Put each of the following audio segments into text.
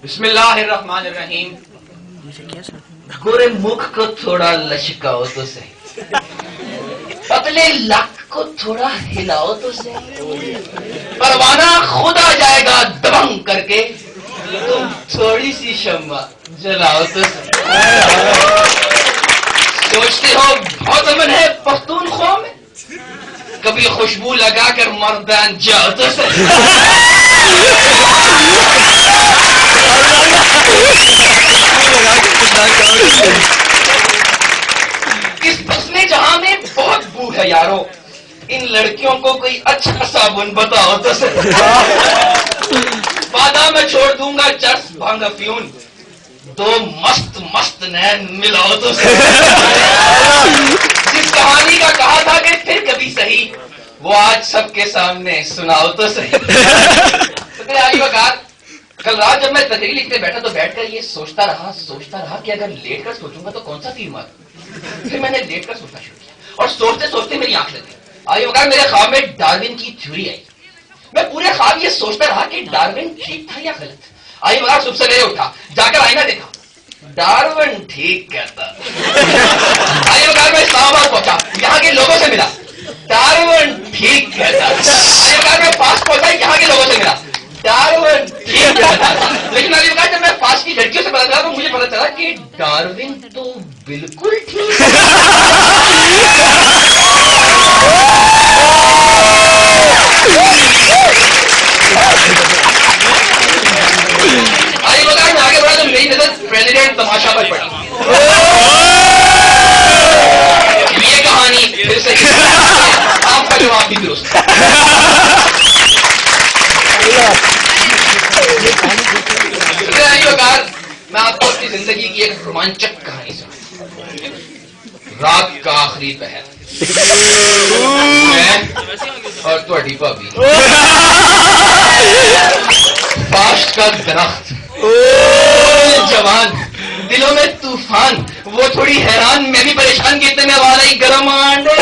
بسم اللہ الرحمن الرحیم. گورے مکھ کو تھوڑا لشکاؤ تو صحیح, پتلے لک کو تھوڑا ہلاؤ تو صحیح, پروانہ خود آ جائے گا دبنگ کر کے, تم تھوڑی سی شمع جلاؤ تو صحیح. سوچتے ہو بہت امن ہے پختونخوا میں, کبھی خوشبو لگا کر مردان جاؤ تو صحیح. اس بسنے جہاں میں بہت بو ہے یارو, ان لڑکیوں کو کوئی اچھا صابن بتاؤ تو صحیح. وعدہ میں چھوڑ دوں گا چرس بھنگ افیون, دو مست مست نین ملاؤ تو صحیح. جس کہانی کا کہا تھا کہ پھر کبھی صحیح, وہ آج سب کے سامنے سناؤ تو صحیح. کل رات جب میں تقریر لکھنے بیٹھا تو بیٹھ کر یہ سوچتا رہا کہ اگر لیٹ کر سوچوں گا تو کون سا تیر ماروں. پھر میں نے لیٹ کر سوچنا شروع کیا اور سوچتے سوچتے میری آنکھ لگ گئی. آئی وقت میرے خواب میں ڈاروین کی تھیوری آئی. میں پورے خواب یہ سوچتا رہا کہ ڈاروین ٹھیک تھا یا غلط. آئی وقت صبح سویرے اٹھا, جا کر آئینہ دیکھا, ڈاروین ٹھیک کہتا. آئی وقت میں اسلام آباد پہنچا, یہاں کے لوگوں سے ملا, ڈاروین ٹھیک کہتا. آئی وقت میں پاس پہنچا, یہاں کے لوگوں سے ملا, ڈاروین ٹھیک کہتا. لیکن علی وقت جب میں پاس کی لڑکیوں سے پتا چلا تو مجھے پتا چلا کہ ڈاروین تو بالکل ٹھیک. آئی وقت میں آگے بڑھا تو میری نظر پریزیڈنٹ تماشا پر پڑی. یہ کہانی پھر سے آپ کا جواب بھی درست. میں آپ کو اپنی زندگی کی ایک رومانچک کہانی سناتا. رات کا آخری پہر, میں اور تھوڑی بھابی, پاش کا درخت, جوان, دلوں میں طوفان, وہ تھوڑی حیران, میں بھی پریشان کہ اتنے میں آواز آئی گرم آنڈے.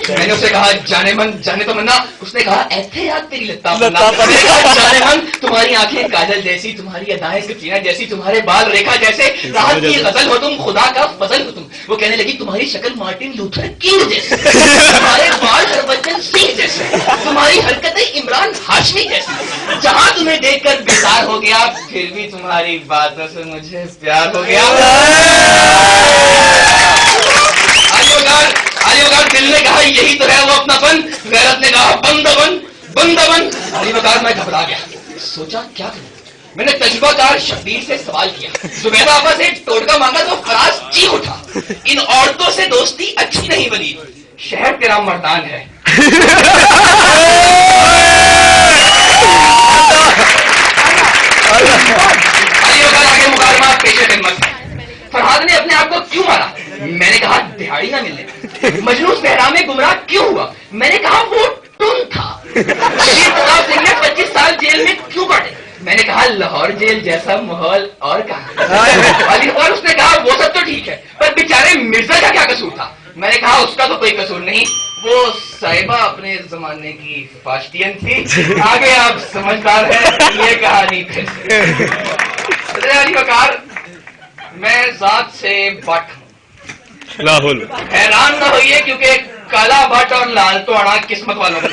میں نے اسے کہا جانے من جانے تو منا. اس نے کہا ایتھے یاد تیری لتا منا. میں نے کہا جانے من, تمہاری آنکھیں کاجل جیسی, تمہاری ادائیں کترینا جیسی, تمہارے بال ریکھا جیسے, راحت کی غزل ہو تم, خدا کا فضل ہو تم. وہ کہنے لگی تمہاری شکل مارٹن لوتھر کنگ جیسی, تمہارے بال ہربھجن سنگھ جیسے, تمہاری حرکتیں عمران ہاشمی جیسی. جہاں تمہیں دیکھ کر بیزار ہو گیا, پھر بھی تمہاری باتوں سے مجھے پیار ہو گیا. علی وقار دل نے کہا یہی تو ہے وہ اپنا پن, غیرت نے کہا بندہ بن بندہ بن. علی وقار میں گھبرا گیا, سوچا کیا کروں. میں نے تجربہ کار شبیر سے سوال کیا, زبیدہ آپا سے ٹوٹکا مانگا تو فراز چیخ اٹھا, ان عورتوں سے دوستی اچھی نہیں بنی, شہر تیرا مردان ہے. علی وقار آگے مکالمات پیش خدمت. فرحاد نے اپنے آپ کو کیوں مارا. میں نے کہا دہاڑی نہ ملنے. مجنون صحرا میں گمراہ کیوں ہوا. میں نے کہا وہ ٹن تھا. شیر پرتاپ سنگھ نے 25 سال جیل میں کیوں کاٹے. میں نے کہا لاہور جیل جیسا ماحول اور کہاں. علی وقار اس نے کہا وہ سب تو ٹھیک ہے, پر بیچارے مرزا کا کیا قصور تھا. میں نے کہا اس کا تو کوئی قصور نہیں, وہ صاحبہ اپنے زمانے کی فاشٹین تھی. آگے آپ سمجھدار ہیں, یہ کہانی پھر سے. علی وقار میں ذات سے بٹ ہوں, حیران نہ ہوئیے کیونکہ کالا بٹ اور لال توڑا قسمت والوں کو.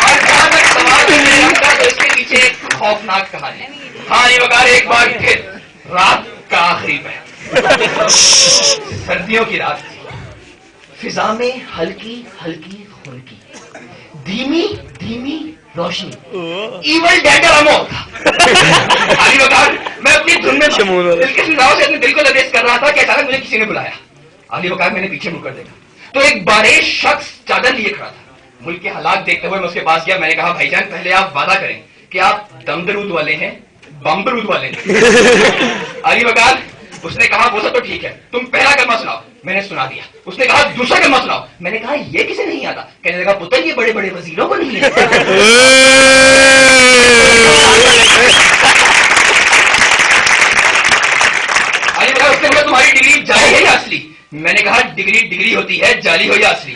اور جہاں تک سوال ہے تو اس کے پیچھے ایک خوفناک کہانی. ہاں یہ وقار ایک بار پھر رات کا آخری پہر, سردیوں کی رات تھی, فضا میں ہلکی ہلکی خنکی, دھیمی دھیمی روشنی, ایول ڈیٹا رمو تھا. علی وقار میں اپنی دھن میں دل کے سناؤ سے اپنے دل کو لبریز کر رہا تھا کہ اچانک مجھے کسی نے بلایا. علی وقار میں نے پیچھے مڑ کر دیکھا تو ایک باریش شخص چادر لیے کھڑا تھا. ملک کے حالات دیکھتے ہوئے میں اس کے پاس گیا. میں نے کہا بھائی جان پہلے آپ وعدہ کریں کہ آپ دم درود والے ہیں, بم درود والے ہیں. علی وقار اس نے کہا وہ سب تو ٹھیک ہے, تم پہلا کلمہ سناؤ. میں نے سنا دیا. اس نے کہا دوسرا کلمہ سناؤ. میں نے کہا یہ کسے نہیں آتا. کہنے لگا پتر یہ بڑے بڑے وزیروں کو نہیں آتا. علی وقار اس نے کہا تمہاری ڈگری جعلی ہے یا اصلی. میں نے کہا ڈگری ڈگری ہوتی ہے, جعلی ہو یا اصلی.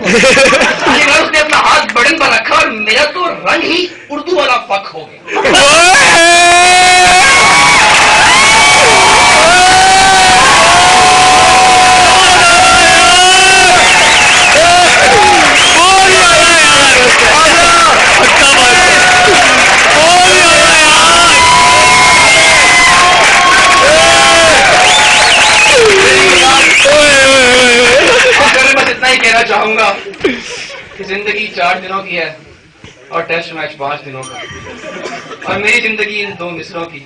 اس نے اپنا ہاتھ بڑن پر رکھا اور میرا تو رنگ ہی اردو والا پک ہو گیا. کہنا چاہوں گا کہ زندگی 4 دنوں کی ہے اور ٹیسٹ میچ 5 دنوں کا, اور میری زندگی ان 2 مصروں کی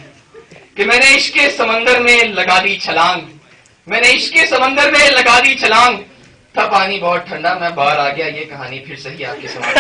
کہ میں نے عشق کے سمندر میں لگا دی چھلانگ, میں نے عشق کے سمندر میں لگا دی چھلانگ, تھا پانی بہت ٹھنڈا میں باہر آ گیا, یہ کہانی پھر صحیح آپ کے سماعت